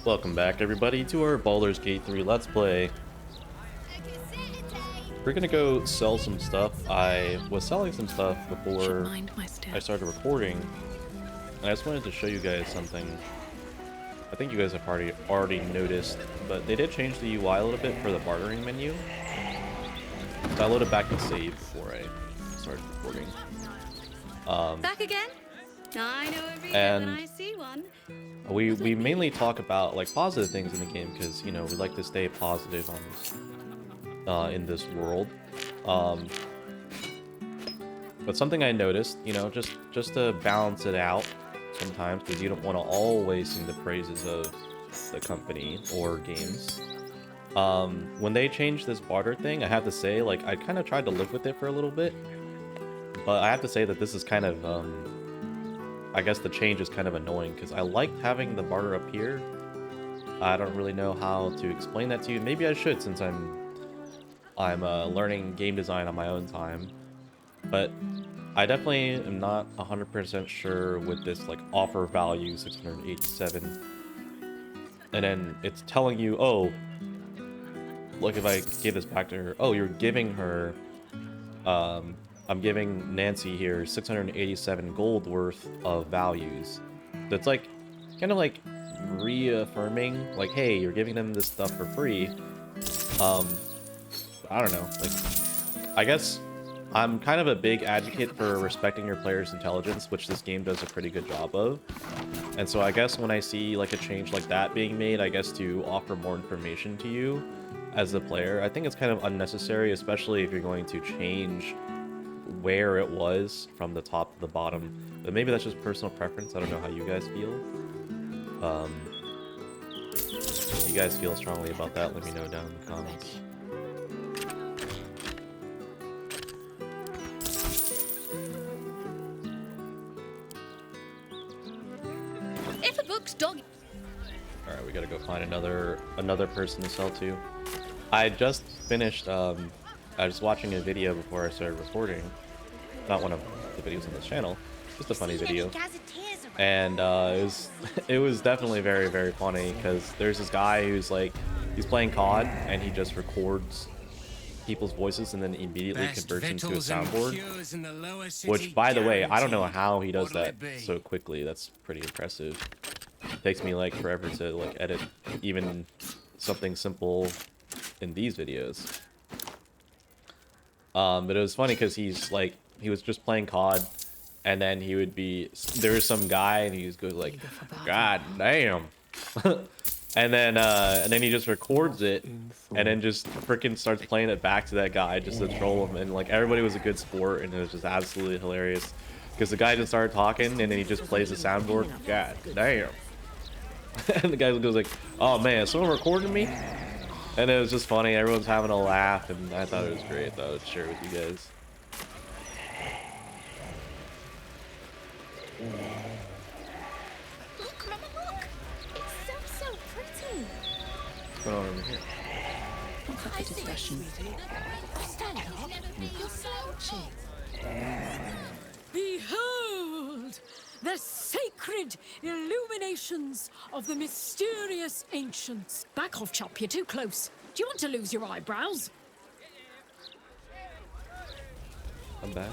Welcome back, everybody, to our Baldur's Gate 3 Let's Play. We're gonna go sell some stuff. I was selling some stuff before I started recording, and I just wanted to show you guys something. I think you guys have already noticed, but they did change the UI a little bit for the bartering menu. So I loaded back the save before I started recording. Back again? I know every and when I see one. we mainly talk about like positive things in the game because we like to stay positive on this in this world. But something I noticed, just to balance it out sometimes, because you don't want to always sing the praises of the company or games. When they changed this barter thing, I have to say, like, I kind of tried to live with it for a little bit, but I have to say that this is kind of, I guess the change is kind of annoying, because I liked having the barter up here. I don't really know how to explain that to you. Maybe I should, since I'm learning game design on my own time. But I definitely am not 100% sure with this, like, offer value 687. And then it's telling you, oh, look, if I give this back to her, oh, you're giving her, I'm giving Nancy here 687 gold worth of values. So it's like, kind of like reaffirming, like, hey, you're giving them this stuff for free. I don't know, like, I guess I'm kind of a big advocate for respecting your player's intelligence, which this game does a pretty good job of. And so I guess when I see like a change like that being made, I guess to offer more information to you as a player, I think it's kind of unnecessary, especially if you're going to change where it was from the top to the bottom. But maybe that's just personal preference. I don't know how you guys feel. If you guys feel strongly about that, let me know down in the comments. If a book's dog. Alright, we gotta go find another person to sell to. I just finished, I was watching a video before I started recording. Not one of the videos on this channel, just a funny video. And it was definitely very, very funny, because there's this guy who's like, he's playing COD, and he just records people's voices and then immediately converts into a soundboard. Which, by the way, I don't know how he does that so quickly. That's pretty impressive. It takes me like forever to like edit even something simple in these videos. But it was funny because he's like, he was just playing COD, and then he would be, there was some guy and he just goes like, God damn. And then he just records it and then just freaking starts playing it back to that guy just to troll him. And like, everybody was a good sport, and it was just absolutely hilarious because the guy just started talking and then he just plays the soundboard. God damn. And the guy goes like, oh man, is someone recording me? And it was just funny. Everyone's having a laugh, and I thought it was great. I thought I would share it with you guys. Look, Mama, look. It's so pretty. What's going on over here? Look at the discussion. Stand up. You're slouching. Behold the sacred illuminations of the mysterious ancients. Back off, chap, you're too close. Do you want to lose your eyebrows? I'm back.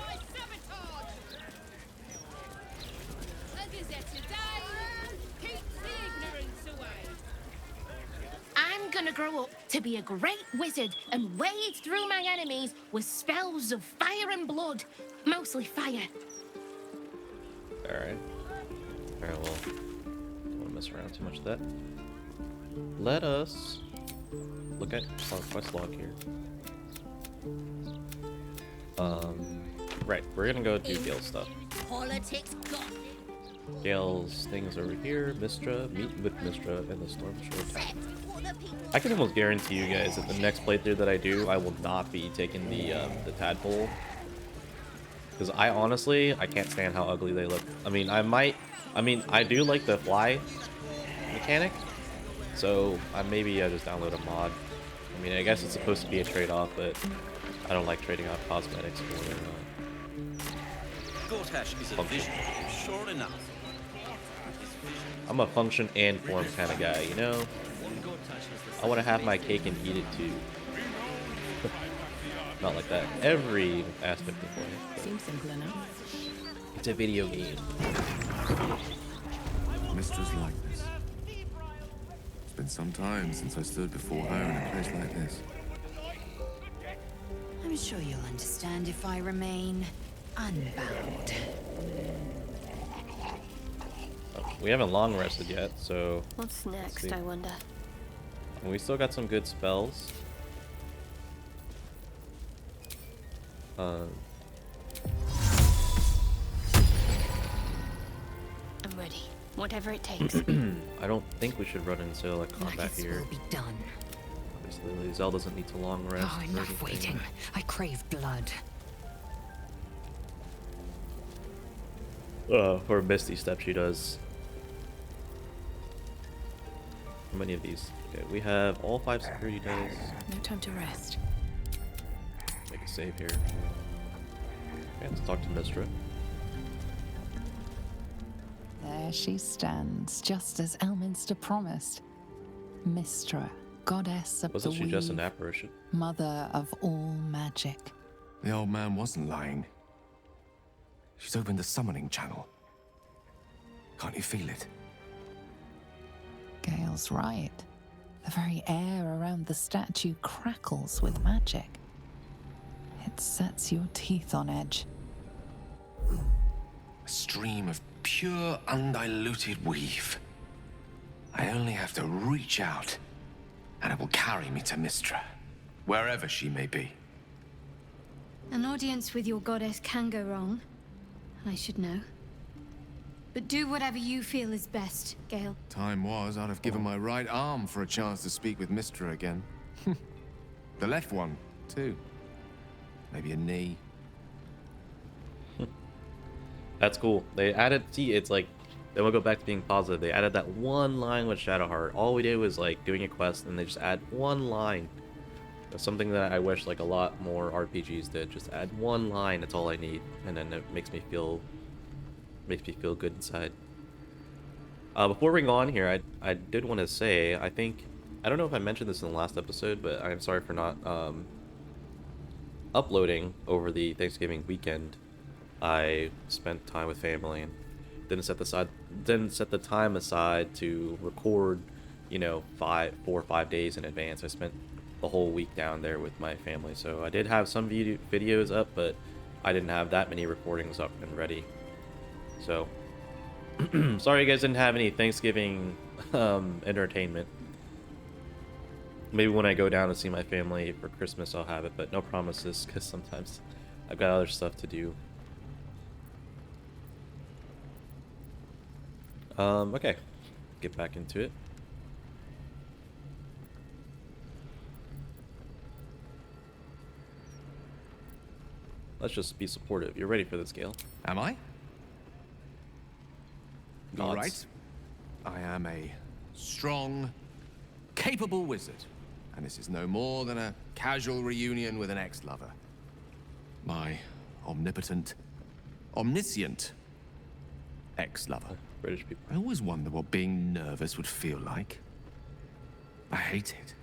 I'm gonna grow up to be a great wizard and wade through my enemies with spells of fire and blood. Mostly fire. Alright. Alright, well, don't want to mess around too much with that. Let us look at our quest log here. Right, we're gonna go do Gale's stuff. Politics got. Gale's things over here. Mystra, meet with Mystra, and the Storm Shore Town. I can almost guarantee you guys that the next playthrough that I do, I will not be taking the tadpole. Because I honestly, I can't stand how ugly they look. I mean, I do like the fly mechanic. So maybe I just download a mod. I mean, I guess it's supposed to be a trade-off, but I don't like trading off cosmetics for Gortash is a vision, sure enough. I'm a function and form kind of guy, you know? I want to have my cake and eat it too. Not like that every aspect of life. Seems simple enough. It's a video game. Mystra's like this. It's been some time since I stood before her in a place like this. I'm sure you'll understand if I remain unbound. We haven't long rested yet, so What's next, I wonder? we still got some good spells. I'm ready. Whatever it takes. I don't think we should run into like combat Maggots here. will be done. Obviously, Zell doesn't need to long rest. Oh, or enough anything. waiting. I crave blood. For Misty Step, she does. How many of these? Okay, we have all 5 security days. No time to rest. Make a save here. Okay, let's talk to Mystra. There she stands, just as Elminster promised. Mystra, goddess of Wasn't the she just an weave, apparition? mother of all magic. The old man wasn't lying. She's opened the summoning channel. Can't you feel it? Gale's right. The very air around the statue crackles with magic. It sets your teeth on edge. A stream of pure, undiluted weave. I only have to reach out, and it will carry me to Mystra, wherever she may be. An audience with your goddess can go wrong. I should know. But do whatever you feel is best, Gale. Time was, I'd have given my right arm for a chance to speak with Mystra again. The left one, too. Maybe a knee. That's cool. They added, see, it's like, then we'll go back to being positive. They added that one line with Shadowheart. All we did was like doing a quest and they just add one line. That's something that I wish like a lot more RPGs did. Just add one line, that's all I need. And then it makes me feel good inside. Before we go on here, I did want to say, I don't know if I mentioned this in the last episode, but I'm sorry for not uploading over the Thanksgiving weekend. I spent time with family and didn't set the time aside to record, you know, 4 or 5 days in advance. I spent the whole week down there with my family, so I did have some videos up, but I didn't have that many recordings up and ready. So sorry you guys didn't have any Thanksgiving entertainment. Maybe when I go down to see my family for Christmas I'll have it, but no promises because sometimes I've got other stuff to do. Okay, get back into it. Let's just be supportive. You're ready for this, Gale. Am I? All Thoughts? right. I am a strong, capable wizard. And this is no more than a casual reunion with an ex-lover. My omnipotent, omniscient ex-lover. British people. I always wonder what being nervous would feel like. I hate it.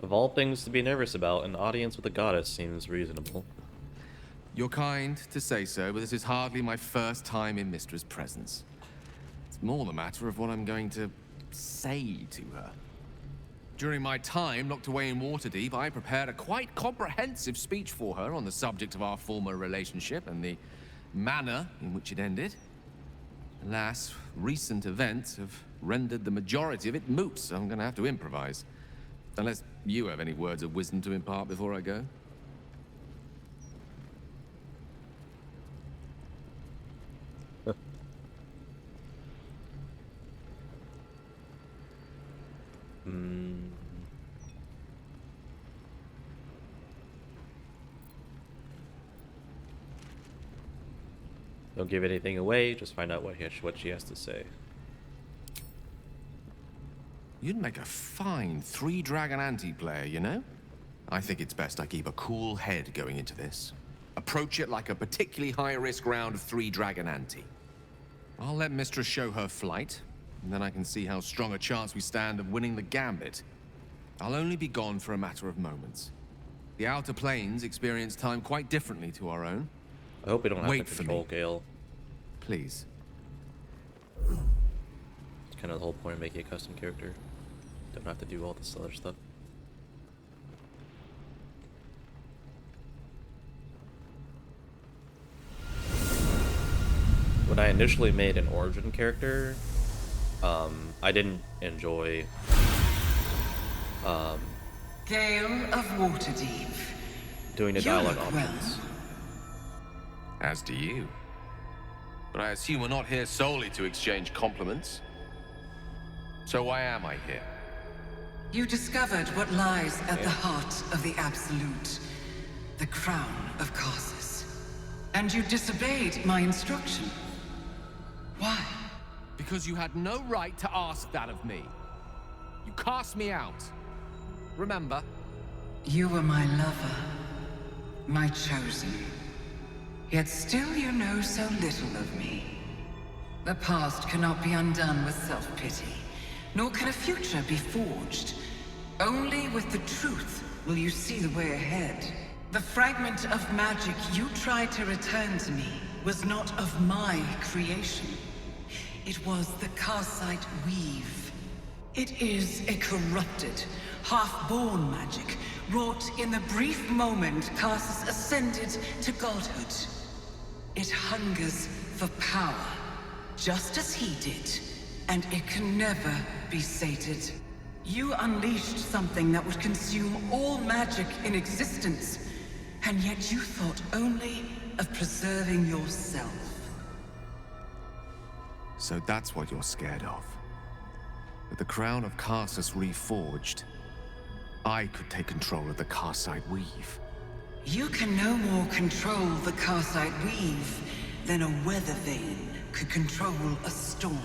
Of all things to be nervous about, an audience with a goddess seems reasonable. You're kind to say so, but this is hardly my first time in Mystra's presence. It's more the matter of what I'm going to say to her. During my time locked away in Waterdeep, I prepared a quite comprehensive speech for her on the subject of our former relationship and the manner in which it ended. Alas, recent events have rendered the majority of it moot, so I'm going to have to improvise. Unless you have any words of wisdom to impart before I go. Don't give anything away, just find out what she has to say. You'd make a fine 3-dragon anti-player, you know? I think it's best I keep a cool head going into this. Approach it like a particularly high-risk round of 3-dragon ante. I'll let Mystra show her flight, and then I can see how strong a chance we stand of winning the gambit. I'll only be gone for a matter of moments. The Outer Planes experience time quite differently to our own. I hope we don't have Wait to for control me. Gale. Please. It's kind of the whole point of making a custom character. Don't have to do all this other stuff. When I initially made an origin character, I didn't enjoy Gale of Waterdeep. doing the You dialogue look well. options. As do you. But I assume we're not here solely to exchange compliments. So why am I here? You discovered what lies at the heart of the Absolute, the crown of Karsus. And you disobeyed my instruction. Why? Because you had no right to ask that of me. You cast me out. Remember? You were my lover, my chosen. Yet still you know so little of me. The past cannot be undone with self-pity, nor can a future be forged. Only with the truth will you see the way ahead. The fragment of magic you tried to return to me was not of my creation. It was the Karsite Weave. It is a corrupted, half-born magic, wrought in the brief moment Karsus ascended to godhood. It hungers for power, just as he did, and it can never be sated. You unleashed something that would consume all magic in existence, and yet you thought only of preserving yourself. So that's what you're scared of. With the crown of Karsus reforged, I could take control of the Karsite Weave. You can no more control the Karsite Weave than a weather vane could control a storm.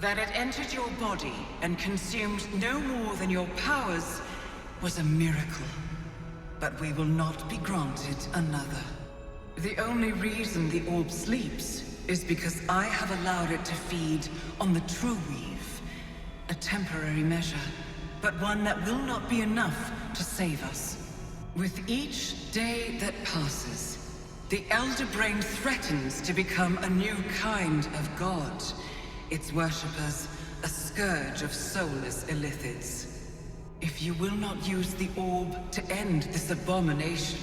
That it entered your body and consumed no more than your powers was a miracle. But we will not be granted another. The only reason the orb sleeps is because I have allowed it to feed on the true weave. A temporary measure, but one that will not be enough to save us. With each day that passes, the Elder Brain threatens to become a new kind of god. Its worshippers, a scourge of soulless illithids. If you will not use the orb to end this abomination,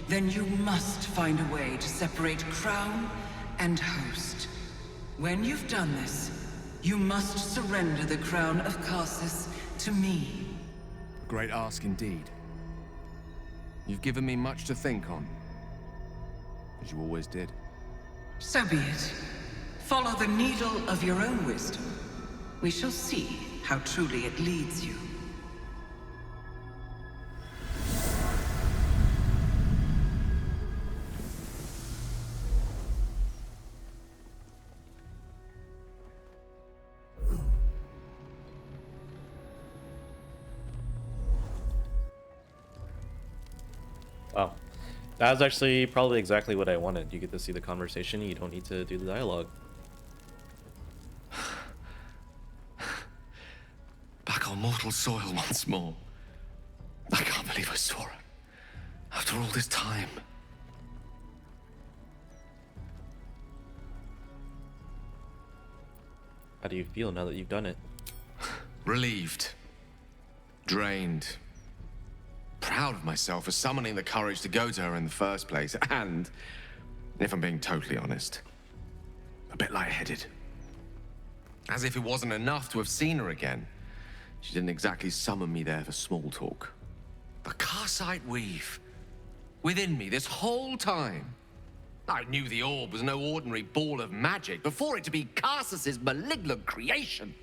then you must find a way to separate crown and host. When you've done this, you must surrender the crown of Karsus to me. Great ask indeed. You've given me much to think on. As you always did. So be it. Follow the needle of your own wisdom. We shall see how truly it leads you. Wow. That was actually probably exactly what I wanted. You get to see the conversation, you don't need to do the dialogue. Back on mortal soil once more. I can't believe I saw her. After all this time. How do you feel now that you've done it? Relieved. Drained. Proud of myself for summoning the courage to go to her in the first place, and, if I'm being totally honest, a bit lightheaded. As if it wasn't enough to have seen her again. She didn't exactly summon me there for small talk. The Karsite Weave. Within me this whole time. I knew the orb was no ordinary ball of magic before it to be Karsus's malignant creation.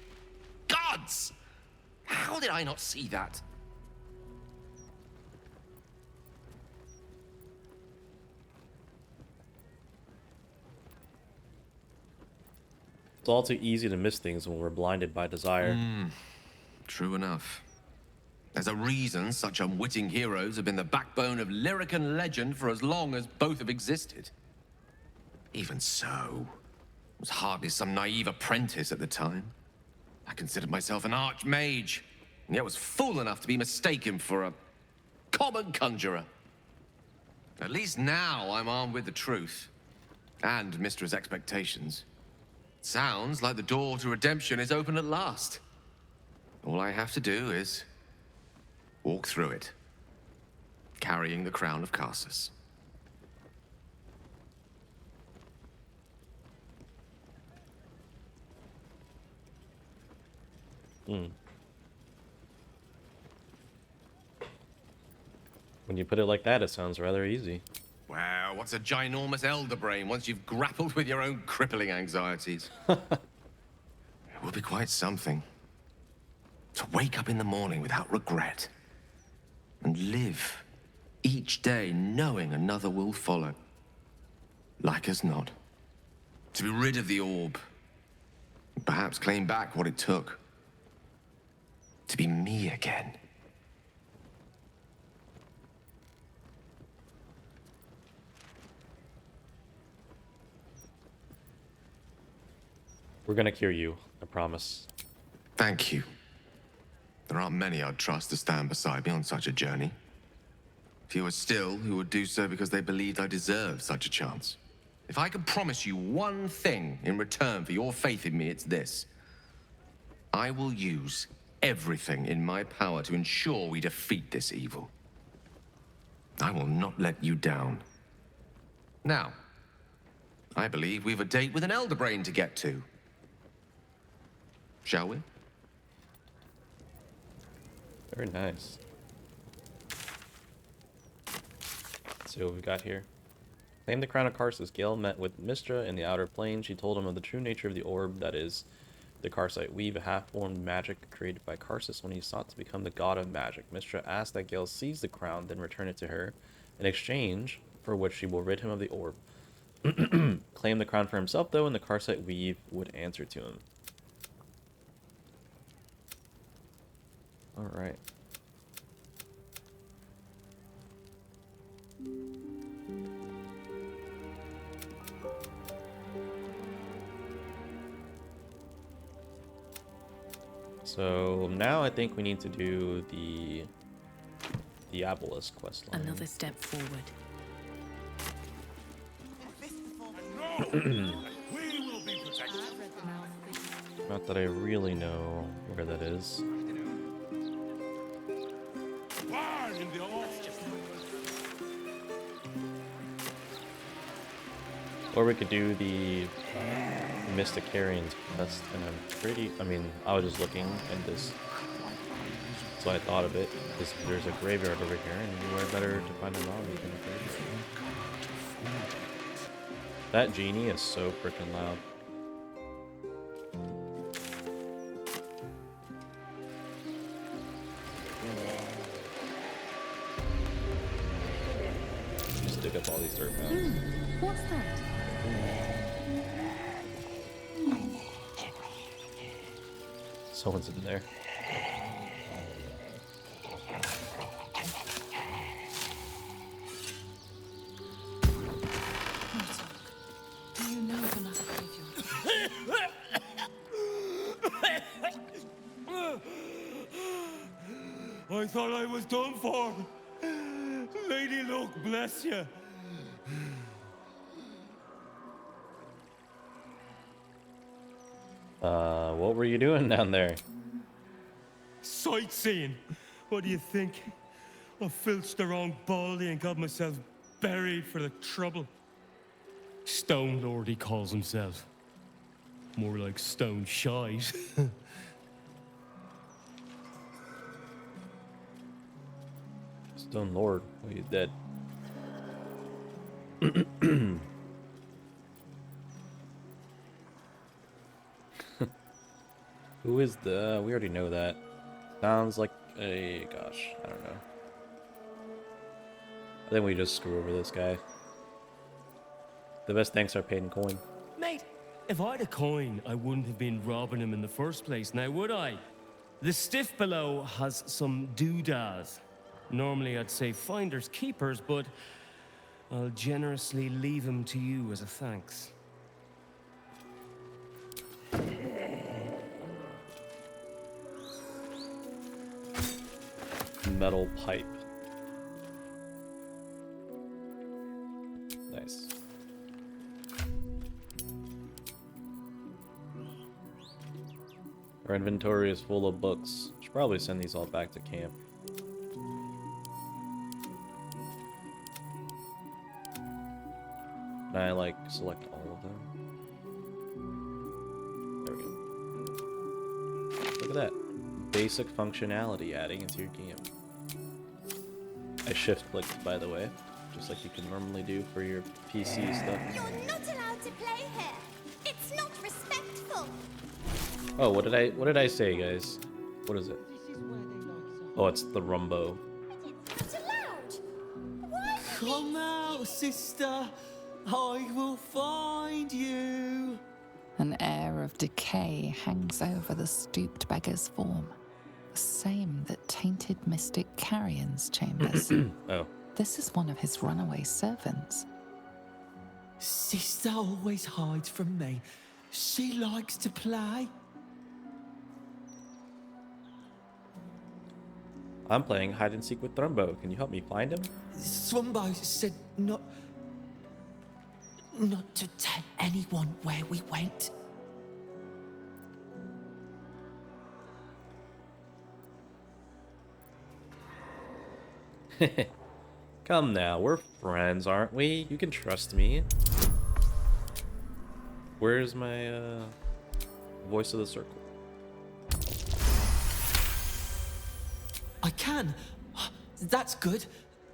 Gods! How did I not see that? It's all too easy to miss things when we're blinded by desire. True enough. There's a reason such unwitting heroes have been the backbone of lyric and legend for as long as both have existed. Even so, I was hardly some naive apprentice at the time. I considered myself an archmage, and yet was fool enough to be mistaken for a common conjurer. At least now I'm armed with the truth, and Mystra's expectations. Sounds like the door to redemption is open at last. All I have to do is walk through it, carrying the crown of Karsus. When you put it like that, it sounds rather easy. Wow, what's a ginormous elder brain once you've grappled with your own crippling anxieties? It will be quite something. To wake up in the morning without regret. And live each day knowing another will follow. Like as not. To be rid of the orb. And perhaps claim back what it took. To be me again. We're gonna cure you, I promise. Thank you. There aren't many I'd trust to stand beside me on such a journey. Fewer still who would do so because they believed I deserved such a chance. If I could promise you one thing in return for your faith in me, it's this. I will use everything in my power to ensure we defeat this evil. I will not let you down. Now, I believe we've a date with an elder brain to get to. Shall we? Very nice. Let's see what we've got here. Claim the crown of Karsus. Gale met with Mystra in the outer plane. She told him of the true nature of the orb, that is, the Karsite weave, a half-formed magic created by Karsus when he sought to become the god of magic. Mystra asked that Gale seize the crown, then return it to her, in exchange for which she will rid him of the orb. Claim the crown for himself, though, and the Karsite weave would answer to him. Alright. So now I think we need to do the Diabolus questline. Another step forward. Not that I really know where that is. Or we could do the Mysticarian's quest, and I was just looking at this, so I thought of it, because there's a graveyard over here, and where better to find a lobby than a graveyard. That genie is so freaking loud. Just dig up all these dirt mounds. What's that? Someone's in there. Do you know of another graveyard? I thought I was done for. Lady Luck, bless you. What were you doing down there? Sightseeing. What do you think? I filched the wrong baldy and got myself buried for the trouble. Stone Lord, he calls himself. More like stone shite. Stone Lord, well, he's dead. Who is the... we already know that. Sounds like a... gosh, I don't know. I think we just screw over this guy. The best thanks are paid in coin. Mate, if I had a coin, I wouldn't have been robbing him in the first place, now would I? The stiff below has some doodads. Normally I'd say finders keepers, but I'll generously leave him to you as a thanks. Metal pipe. Nice. Our inventory is full of books. Should probably send these all back to camp. Can I like select all of them? There we go. Look at that. Basic functionality adding into your game. I shift clicked, by the way, just like you can normally do for your PC stuff. You're not allowed to play here. It's not respectful. Oh, what did I say, guys? What is it? Oh, it's the Rumbo. It's not allowed. Why? Come out, sister. I will find you. An air of decay hangs over the stooped beggar's form, the same that tainted mystic Carrion's chambers. Oh. This is one of his runaway servants. Sister always hides from me. She likes to play. I'm playing hide and seek with Thrumbo. Can you help me find him? Swumbo said not to tell anyone where we went. Come now, we're friends, aren't we? You can trust me. Where's my voice of the circle? I can. That's good,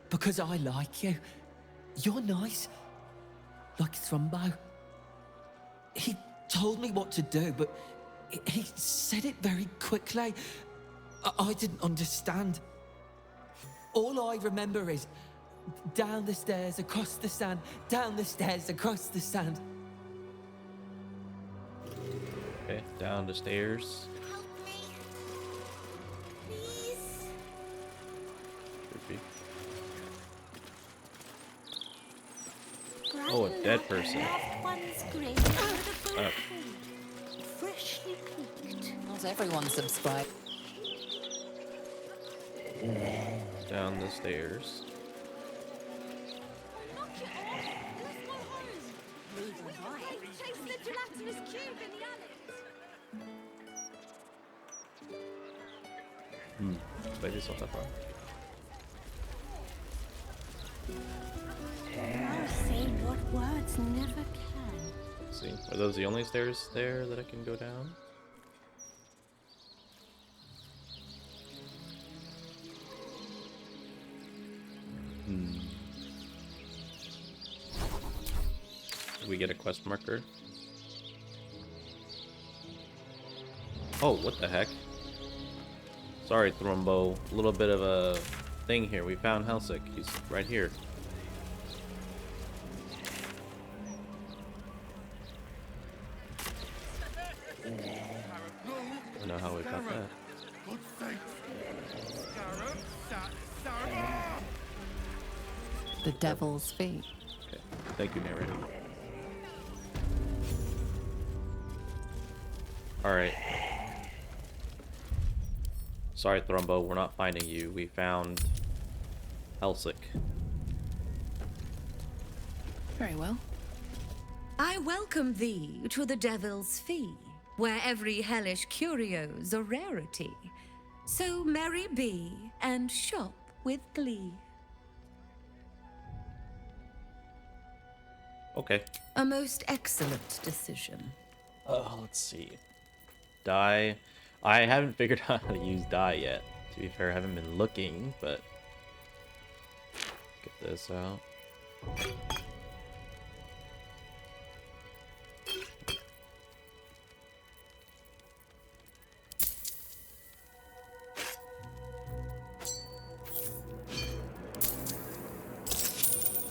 because I like you. You're nice. Like Thrumbo. He told me what to do, but he said it very quickly. I didn't understand. All I remember is down the stairs, across the sand, down the stairs, across the sand. Okay, down the stairs. Help me. Please. Creepy. Oh, a dead person. Loved one's grave with a Oh. food, freshly cooked. Not everyone subscribed. Down the stairs. Knock it off. Let's go home. Leave her behind. Chase the gelatinous cube in the alleys. Wait, it's not that far. I'll say what words never can. Let's see. Are those the only stairs there that I can go down? Did we get a quest marker? Oh, what the heck? Sorry, Thrumbo. A little bit of a thing here. We found Helsik. He's right here. I don't know how we got that. The devil's feet. Okay. Thank you, narrator. Alright. Sorry, Thrumbo, we're not finding you. We found Helsik. Very well. I welcome thee to the Devil's Fee, where every hellish curio's a rarity. So merry be and shop with glee. Okay. A most excellent decision. Let's see. Die. I haven't figured out how to use die yet. To be fair, I haven't been looking, but get this out.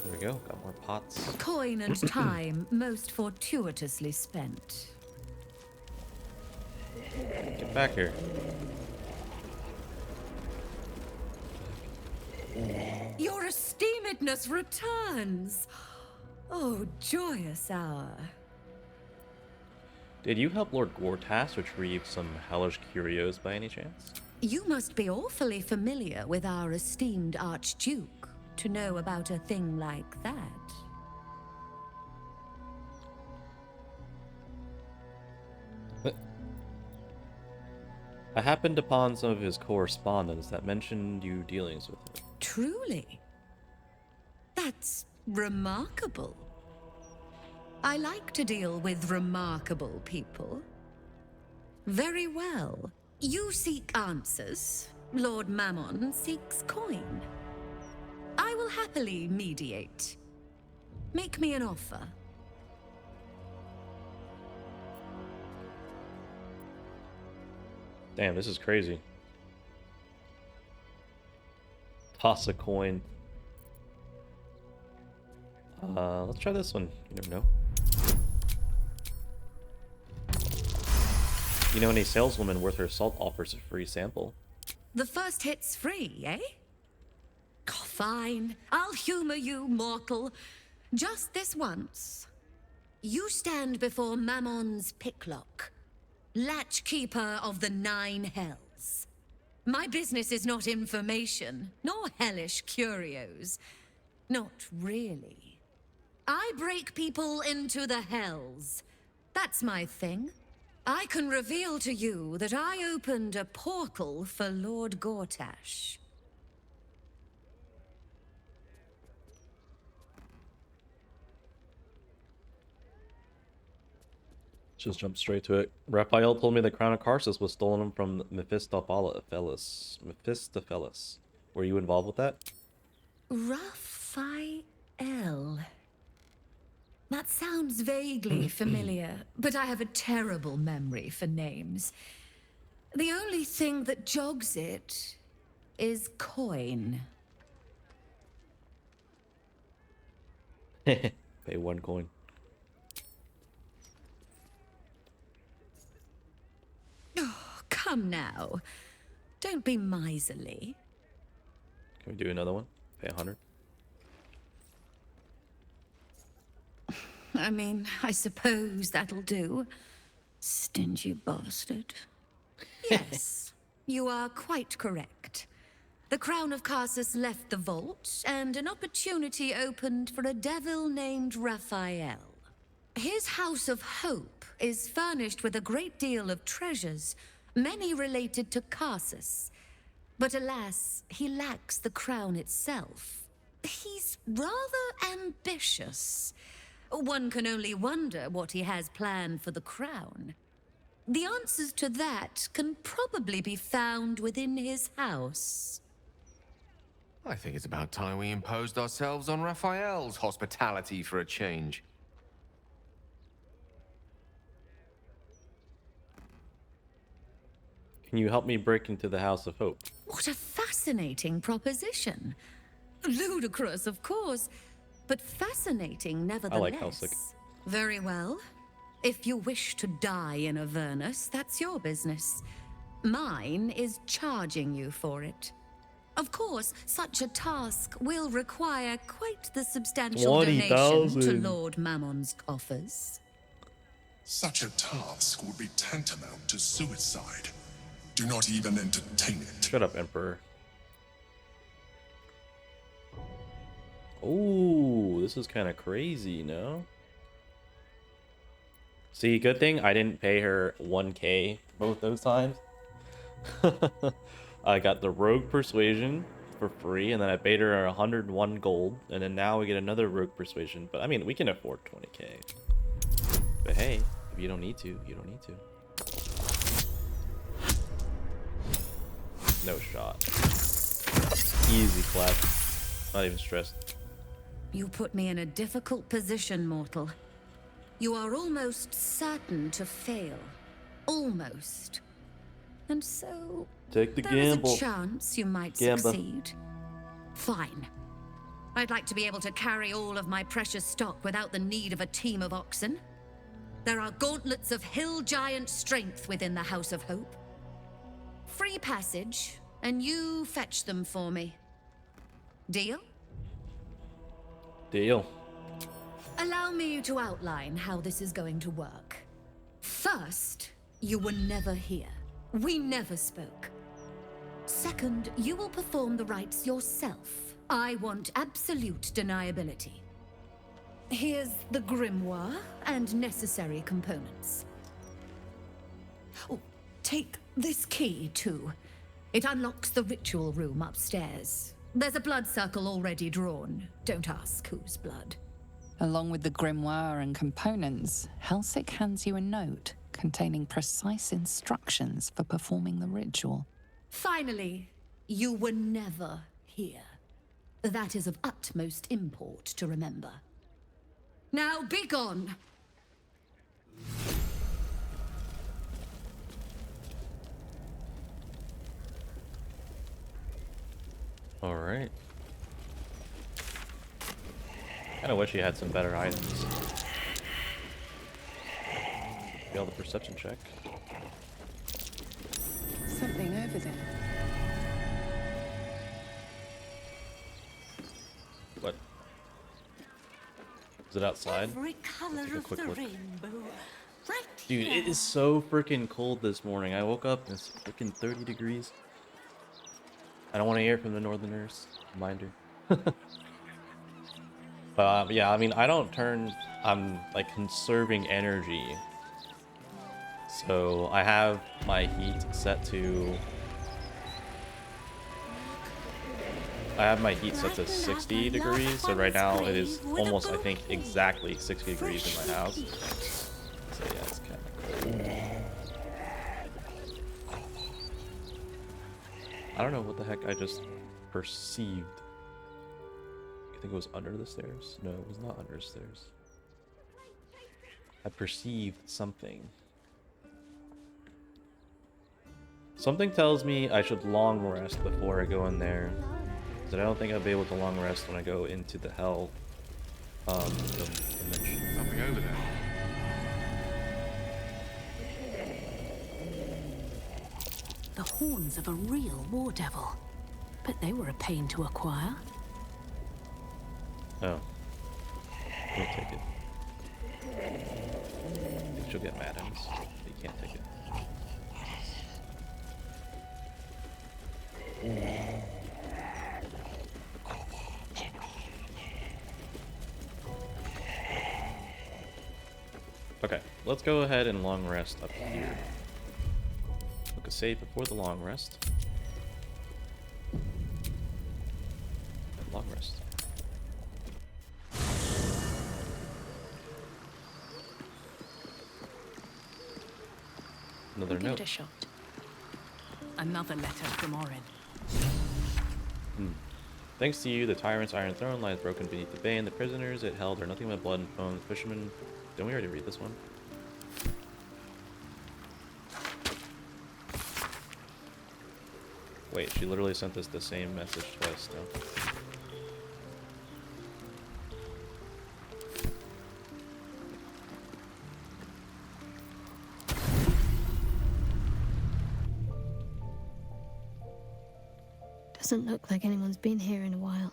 There we go. Got more pots. Coin and time most fortuitously spent. Get back here. Your esteemedness returns. Oh, joyous hour. Did you help Lord Gortas retrieve some hellish curios by any chance? You must be awfully familiar with our esteemed Archduke to know about a thing like that. I happened upon some of his correspondence that mentioned you dealings with him. Truly? That's remarkable. I like to deal with remarkable people. Very well. You seek answers. Lord Mammon seeks coin. I will happily mediate. Make me an offer. Damn, this is crazy. Toss a coin. Let's try this one. You never know. You know, any saleswoman worth her salt offers a free sample. The first hit's free, eh? Oh, fine. I'll humor you, mortal. Just this once. You stand before Mammon's picklock, latchkeeper of the 9 hells. My business is not information, nor hellish curios. Not really. I break people into the hells. That's my thing. I can reveal to you that I opened a portal for Lord Gortash. Just jump straight to it. Raphael told me the crown of Karsus was stolen from Mephistopheles. Were you involved with that? Raphael. That sounds vaguely familiar, but I have a terrible memory for names. The only thing that jogs it is coin. Pay 1 coin. Oh, come now. Don't be miserly. Can we do another one? Pay 100. I mean, I suppose that'll do. Stingy bastard. Yes, you are quite correct. The Crown of Karsus left the vault, and an opportunity opened for a devil named Raphael. His House of Hope is furnished with a great deal of treasures, many related to Karsus. But alas, he lacks the crown itself. He's rather ambitious. One can only wonder what he has planned for the crown. The answers to that can probably be found within his house. I think it's about time we imposed ourselves on Raphael's hospitality for a change. Can you help me break into the House of Hope? What a fascinating proposition. Ludicrous, of course, but fascinating nevertheless. I like Helsik. Very well. If you wish to die in Avernus, that's your business. Mine is charging you for it. Of course, such a task will require quite the substantial donation to Lord Mammon's coffers. Such a task would be tantamount to suicide. Do not even entertain it. Shut up, Emperor. Ooh, this is kind of crazy, no? See, good thing I didn't pay her 1K both those times. I got the Rogue Persuasion for free, and then I paid her 101 gold, and then now we get another Rogue Persuasion. But I mean, we can afford 20K. But hey, if you don't need to, you don't need to. No shot. Easy clap. Not even stressed. You put me in a difficult position, mortal. You are almost certain to fail. Almost. And so... Take the there gamble. is a chance you might succeed. Fine. I'd like to be able to carry all of my precious stock without the need of a team of oxen. There are gauntlets of hill giant strength within the House of Hope. Free passage, and you fetch them for me. Deal? Deal. Allow me to outline how this is going to work. First, you were never here. We never spoke. Second, you will perform the rites yourself. I want absolute deniability. Here's the grimoire and necessary components. Oh, take this key, too. It unlocks the ritual room upstairs. There's a blood circle already drawn. Don't ask whose blood. Along with the grimoire and components, Helsik hands you a note containing precise instructions for performing the ritual. Finally, you were never here. That is of utmost import to remember. Now be gone! Alright. Kinda wish he had some better items. Fail the perception check. Something over there. What? Is it outside? Every color Let's take a of quick the look. rainbow. Right Dude, it is so freaking cold this morning. I woke up and it's freaking 30 degrees. I don't want to hear from the northerners. Reminder. But yeah, I mean, I'm like conserving energy. So I have my heat set to... I have my heat set to 60 degrees. So right now it is almost, I think, exactly 60 degrees in my house. So yeah, it's kind of cold. I don't know what the heck I just perceived. I think it was under the stairs. No, it was not under the stairs. I perceived something. Something tells me I should long rest before I go in there. Because I don't think I'll be able to long rest when I go into the hell dimension. Something over there. The horns of a real war devil. But they were a pain to acquire. Oh. We'll take it. I think she'll get mad at us. You can't take it. Okay, let's go ahead and long rest up here. Look a save before the long rest. Long rest. Another Give note. it a shot. Another letter from Orin. Thanks to you, the tyrant's iron throne lies broken beneath the bane. The prisoners it held are nothing but blood and foam. The fishermen... Don't we already read this one? Wait, she literally sent us the same message twice, no? Doesn't look like anyone's been here in a while.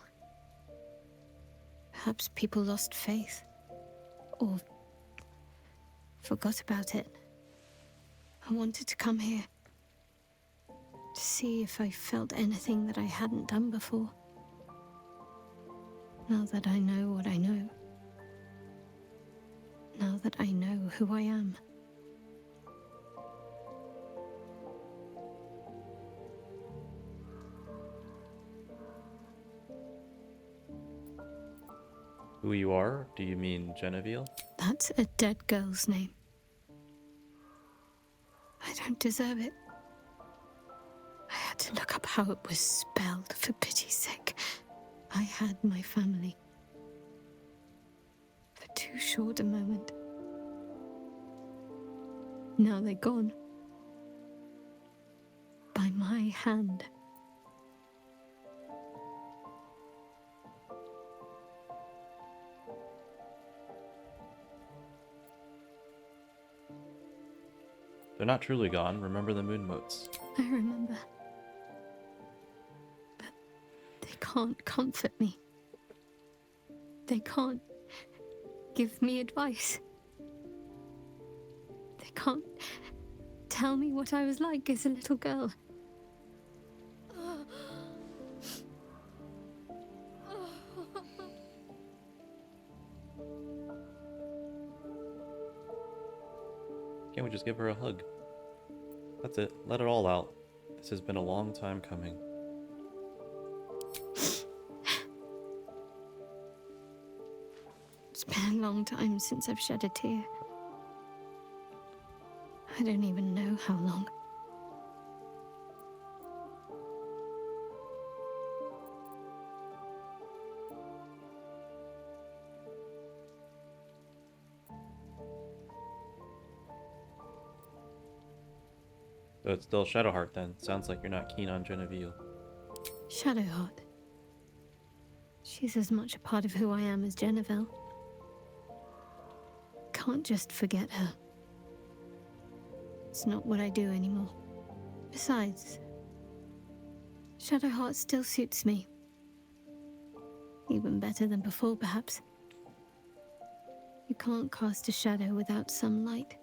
Perhaps people lost faith. Or forgot about it. I wanted to come here. To see if I felt anything that I hadn't done before. Now that I know what I know. Now that I know who I am. Who you are? Do you mean Genevieve? That's a dead girl's name. I don't deserve it. I had to look up how it was spelled, for pity's sake. I had my family. For too short a moment. Now they're gone. By my hand. They're not truly gone. Remember the moon motes. I remember. But They can't comfort me. They can't give me advice. They can't tell me what I was like as a little girl. Can't we just give her a hug? That's it. Let it all out. This has been a long time coming. It's been a long time since I've shed a tear. I don't even know how long. So it's still Shadowheart then. Sounds like you're not keen on Genevieve. Shadowheart. She's as much a part of who I am as Genevieve. Can't just forget her. It's not what I do anymore. Besides, Shadowheart still suits me. Even better than before, perhaps. You can't cast a shadow without some light.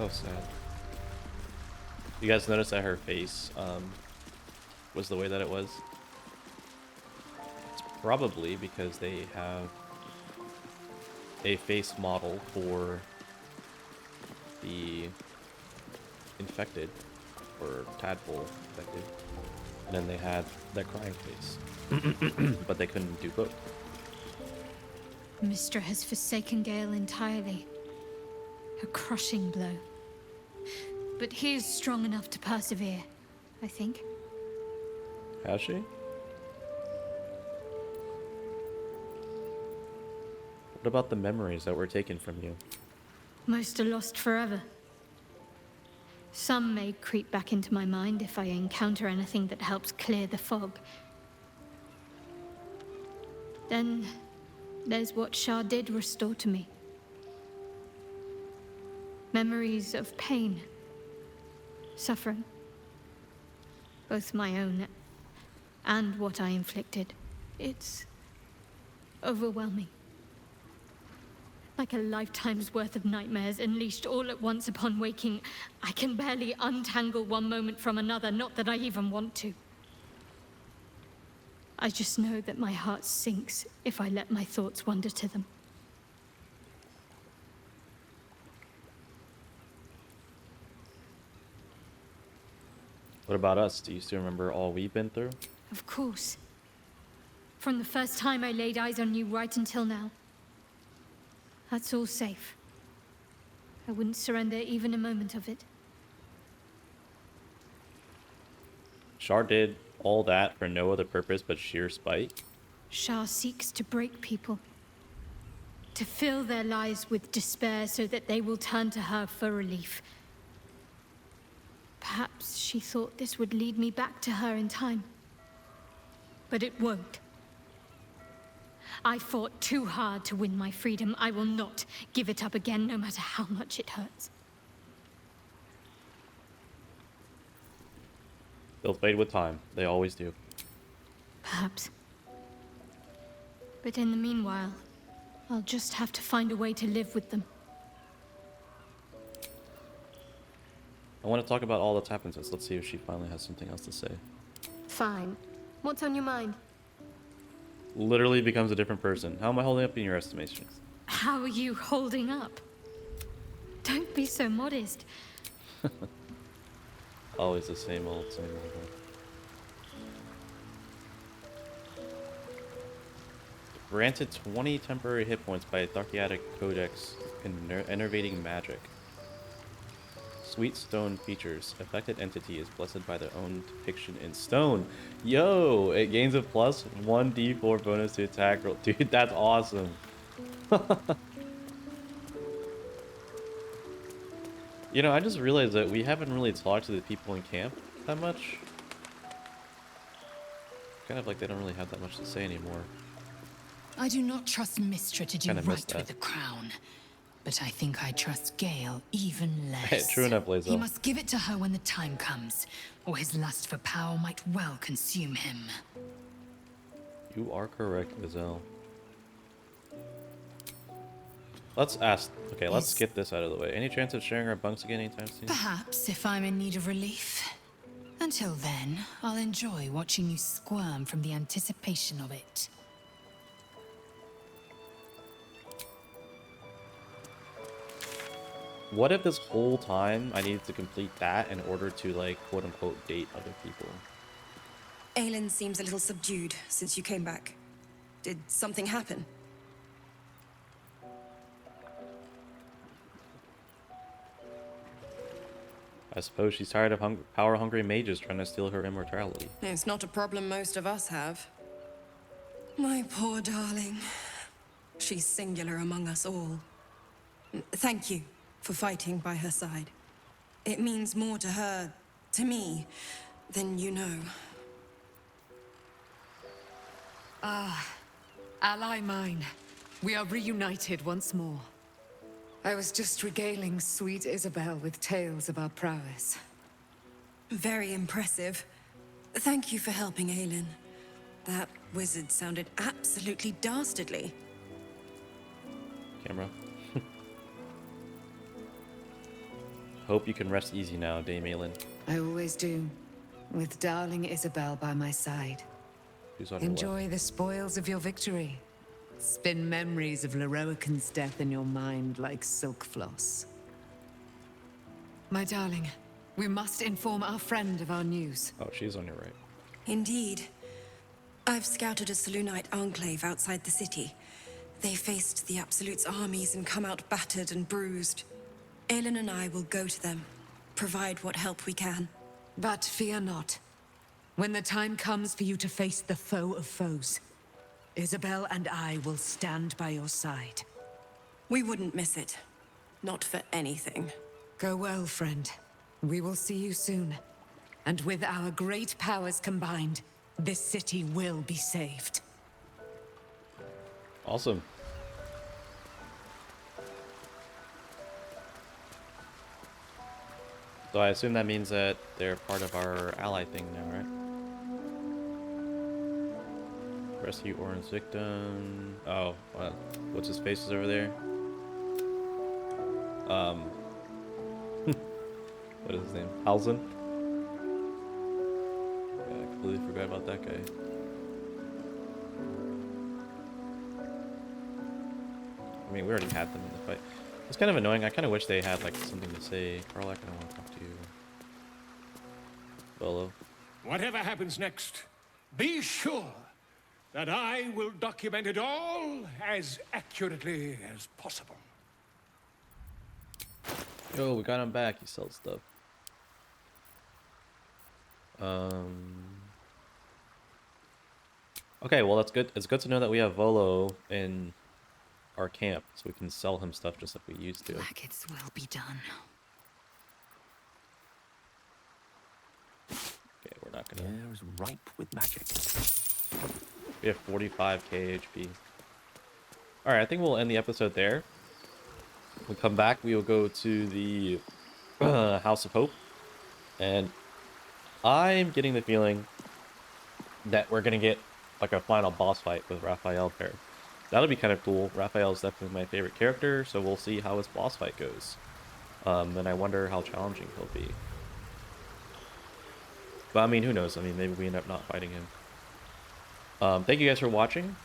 Oh, sad. You guys notice that her face was the way that it was? It's probably because they have a face model for the infected, or tadpole infected, and then they had that crying face. But they couldn't do both. Mystra has forsaken Gale entirely. A crushing blow. But he is strong enough to persevere, I think. Has she? What about the memories that were taken from you? Most are lost forever. Some may creep back into my mind if I encounter anything that helps clear the fog. Then there's what Shah did restore to me. Memories of pain, suffering, both my own and what I inflicted. It's overwhelming. Like a lifetime's worth of nightmares unleashed all at once upon waking. I can barely untangle one moment from another, not that I even want to. I just know that my heart sinks if I let my thoughts wander to them. What about us? Do you still remember all we've been through? Of course. From the first time I laid eyes on you right until now. That's all safe. I wouldn't surrender even a moment of it. Shar did all that for no other purpose but sheer spite? Shah seeks to break people. To fill their lives with despair so that they will turn to her for relief. Perhaps she thought this would lead me back to her in time. But it won't. I fought too hard to win my freedom. I will not give it up again, no matter how much it hurts. They'll fade with time. They always do. Perhaps. But in the meanwhile, I'll just have to find a way to live with them. I want to talk about all that's happened since. Let's see if she finally has something else to say. Fine. What's on your mind? Literally becomes a different person. How am I holding up in your estimations? How are you holding up? Don't be so modest. Always the same old, same old. Granted 20 temporary hit points by Tharkiatic Codex, enervating magic. Sweet stone features. Affected entity is blessed by their own depiction in stone. Yo, it gains a plus 1d4 bonus to attack roll. Dude, that's awesome. You know, I just realized that we haven't really talked to the people in camp that much. Kind of like they don't really have that much to say anymore. I do not trust Mystra to do Kinda right missed with that. the crown. But I think I trust Gale even Hey, less. true enough, Blazel. He must give it to her when the time comes, or his lust for power might well consume him. You are correct, Gazelle. Let's ask. Okay, let's get this out of the way. Any chance of sharing our bunks again anytime soon? Perhaps if I'm in need of relief. Until then, I'll enjoy watching you squirm from the anticipation of it. What if this whole time I needed to complete that in order to, like, quote-unquote date other people? Aelin seems a little subdued since you came back. Did something happen? I suppose she's tired of power-hungry mages trying to steal her immortality. It's not a problem most of us have. My poor darling. She's singular among us all. Thank you for fighting by her side. It means more to her, to me, than you know. Ah, ally mine. We are reunited once more. I was just regaling sweet Isabel with tales of our prowess. Very impressive. Thank you for helping Aelin. That wizard sounded absolutely dastardly. Camera. Hope you can rest easy now, Dame Aelin. I always do, with darling Isabel by my side. Who's on her Enjoy the spoils of your victory. Spin memories of Leroican's death in your mind like silk floss. My darling, we must inform our friend of our news. Oh, she's on your right. Indeed. I've scouted a Selûnite enclave outside the city. They faced the Absolute's armies and come out battered and bruised. Aelin and I will go to them, provide what help we can. But fear not. When the time comes for you to face the foe of foes, Isabel and I will stand by your side. We wouldn't miss it. Not for anything. Go well, friend. We will see you soon. And with our great powers combined, this city will be saved. Awesome. So I assume that means that they're part of our ally thing now, right? Rescue Orin's victim. Oh, well, what's his face is over there? What is his name? Halzen? Yeah, I completely forgot about that guy. I mean, we already had them in the fight. It's kind of annoying. I kind of wish they had, like, something to say. Carl, I kind of want to talk to you. Bolo. Whatever happens next, be sure that I will document it all as accurately as possible. Yo, we got him back. He sells stuff. Okay, well, that's good. It's good to know that we have Volo in our camp, so we can sell him stuff just like we used to. Blackets will be done. Okay, we're not gonna. Air is ripe with magic. We have 45k HP. Alright, I think we'll end the episode there. When we come back, we will go to the House of Hope. And I'm getting the feeling that we're going to get like a final boss fight with Raphael there. That'll be kind of cool. Raphael is definitely my favorite character, so we'll see how his boss fight goes. And I wonder how challenging he'll be. But I mean, who knows? I mean, maybe we end up not fighting him. Thank you guys for watching.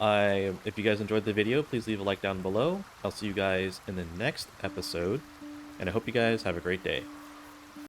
If you guys enjoyed the video, please leave a like down below. I'll see you guys in the next episode, and I hope you guys have a great day.